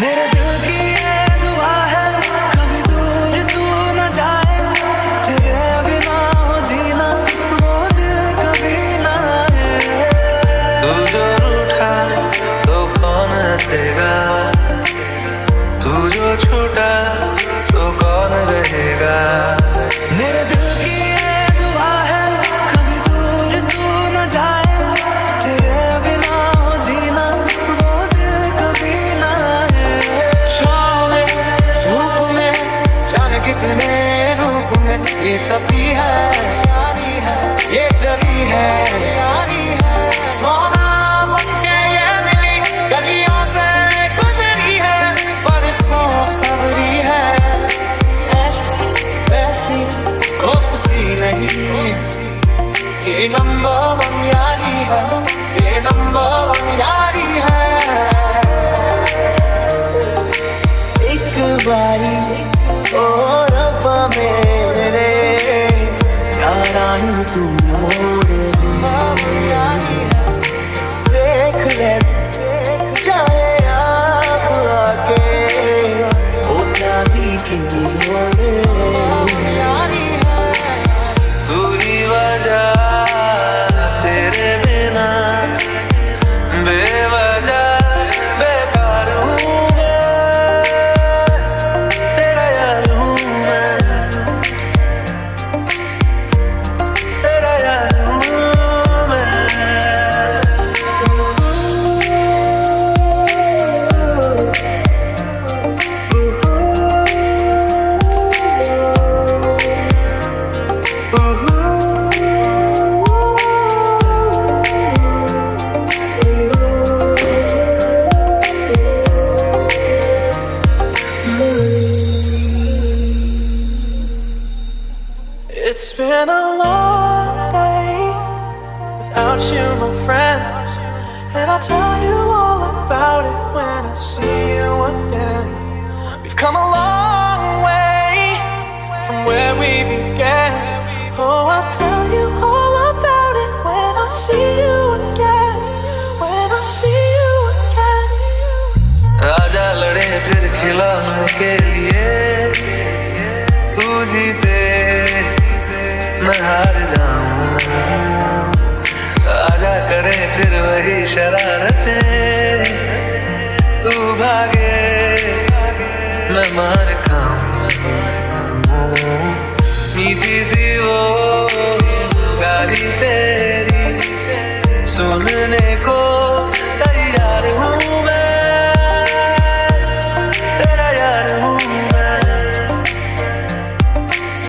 मेरे दिल की ये दुआ है, कभी दूर तू न जाए, तेरे बिना हो जीना वो दिल कभी न आए। तू जो रूठा तो कौन हंसेगा, तू जो छूटा तो कौन रहेगा। मेरे दिल की ये दुआ है, कभी दूर तू न जाए, तेरे बिना हो जीना वो दिल कभी न आए। छाँव में धूप में जाने कितने रूप में, ये तभी है ये जभी है। सोना बनके ये मिली गलियों से गुजरी है, बरसों सबरी है। ऐसी वैसी दोस्ती नहीं, ये नंबर वन यारी है, ये नंबर वन यारी है। एक बारी ओ रब्बा मेरे यारा नू तू मोड़ दे, देख ले चाहे आप आके ओ चांदी की मोड़ यारी है। तू ही वजह तेरे बिना बेवजह बेकार हूँ मैं, तेरा यार हूँ मैं, तेरा यार हूँ मैं। It's been a long day without you, my friend, and I'll tell you all about it when I see you again. We've come a long way from where we began. Oh, I'll tell you all about it when I see you again, when I see you again. आजा लड़े फिर खिलौनों के लिए, तू जीते मैं हार जाऊं। आजा करें फिर वही शरारतें, तू भागे मैं मार खाऊं। मीठी सी वो गाली तेरी सुनने को